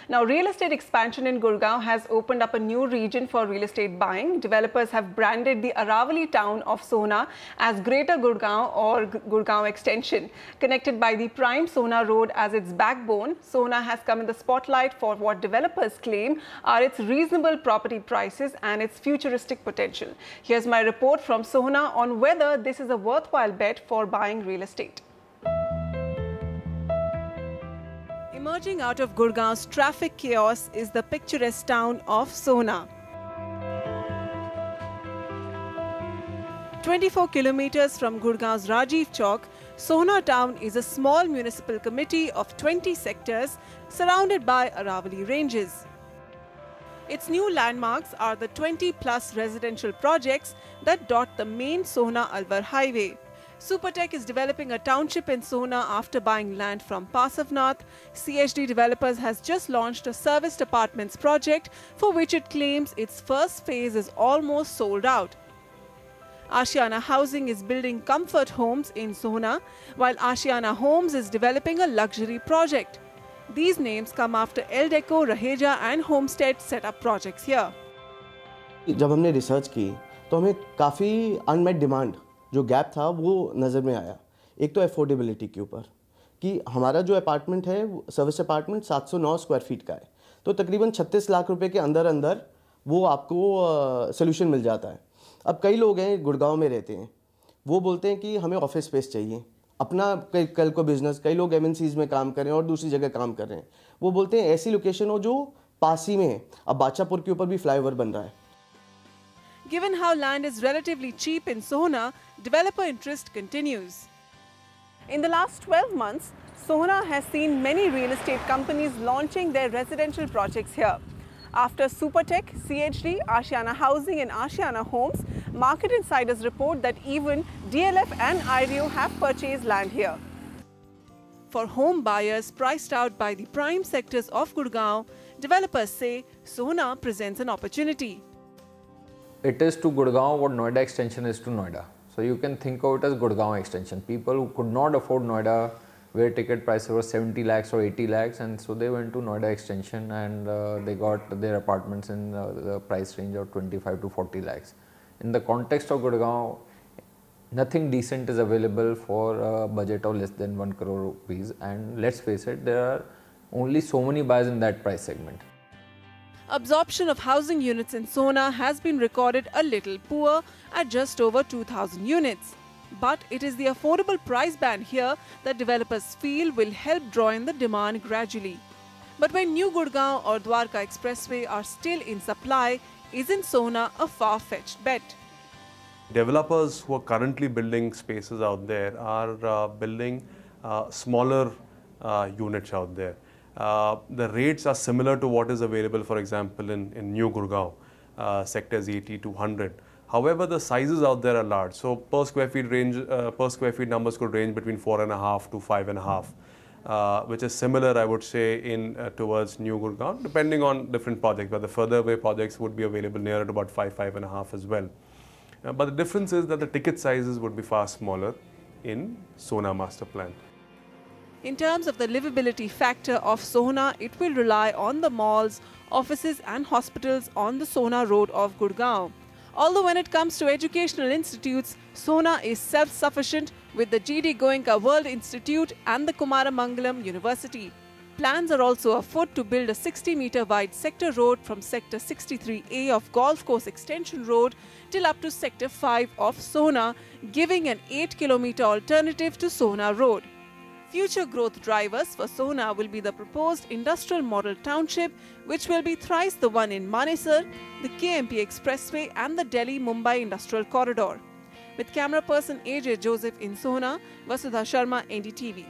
Now, real estate expansion in Gurgaon has opened up a new region for real estate buying. Developers have branded the Aravali town of Sohna as Greater Gurgaon or Gurgaon Extension. Connected by the prime Sohna Road as its backbone, Sohna has come in the spotlight for what developers claim are its reasonable property prices and its futuristic potential. Here's my report from Sohna on whether this is a worthwhile bet for buying real estate. Emerging out of Gurgaon's traffic chaos is the picturesque town of Sohna. 24 kilometers from Gurgaon's Rajiv Chowk, Sohna town is a small municipal committee of 20 sectors surrounded by Aravali ranges. Its new landmarks are the 20-plus residential projects that dot the main Sohna-Alwar highway. Supertech is developing a township in Sohna after buying land from Pasavnath. CHD Developers has just launched a serviced apartments project for which it claims its first phase is almost sold out. Ashiana Housing is building comfort homes in Sohna, while Ashiana Homes is developing a luxury project. These names come after Eldeco, Raheja and Homestead set up projects here. जब हमने research की तो हमें काफ़ी unmet demand जो gap था वो नज़र में आया। एक तो अफोर्डेबिलिटी के ऊपर कि हमारा जो अपार्टमेंट है सर्विस अपार्टमेंट 709 स्क्वायर फीट का है, तो तकरीबन 36 लाख रुपए के अंदर अंदर वो आपको सोल्यूशन मिल जाता है। अब कई लोग हैं गुड़गांव में रहते हैं, वो बोलते हैं कि हमें ऑफिस स्पेस चाहिए, अपना कल को बिजनेस, कई लोग एमएनसीज में काम कर रहे हैं और दूसरी जगह काम कर रहे हैं, वो बोलते हैं ऐसी लोकेशन हो जो पास ही में है। अब बादशाहपुर के ऊपर भी फ्लाईओवर बन रहा है। Given how land is relatively cheap in Sohna, developer interest continues. In the last 12 months, Sohna has seen many real estate companies launching their residential projects here. After Supertech, CHD, Ashiana Housing and Ashiana Homes, market insiders report that even DLF and IREO have purchased land here. For home buyers priced out by the prime sectors of Gurgaon, developers say Sohna presents an opportunity. It is to Gurgaon what Noida Extension is to Noida. So you can think of it as Gurgaon Extension. People who could not afford Noida, where ticket prices were 70 lakhs or 80 lakhs, and so they went to Noida Extension and they got their apartments in the price range of 25 to 40 lakhs. In the context of Gurgaon, nothing decent is available for a budget of less than 1 crore rupees, and let's face it, there are only so many buyers in that price segment. Absorption of housing units in Sohna has been recorded a little poor at just over 2,000 units. But it is the affordable price band here that developers feel will help draw in the demand gradually. But when New Gurgaon or Dwarka Expressway are still in supply, isn't Sohna a far-fetched bet? Developers who are currently building spaces out there are building smaller units out there. The rates are similar to what is available, for example, in New Gurgaon, sectors 80 to 100. However, the sizes out there are large. So per square feet numbers could range between 4.5 to 5.5, which is similar, I would say, in towards New Gurgaon, depending on different projects. But the further away projects would be available nearer to about 5.5 as well. But the difference is that the ticket sizes would be far smaller in Sohna master plan. In terms of the livability factor of Sohna, it will rely on the malls, offices and hospitals on the Sohna road of Gurgaon. Although when it comes to educational institutes, Sohna is self-sufficient with the GD Goenka World Institute and the Kumaramangalam University. Plans are also afoot to build a 60-meter wide sector road from Sector 63A of Golf Course Extension Road till up to Sector 5 of Sohna, giving an 8-kilometer alternative to Sohna Road. Future growth drivers for Sohna will be the proposed industrial model township, which will be thrice the one in Manesar, the KMP Expressway and the Delhi-Mumbai Industrial Corridor. With camera person AJ Joseph in Sohna, Vasudha Sharma, NDTV.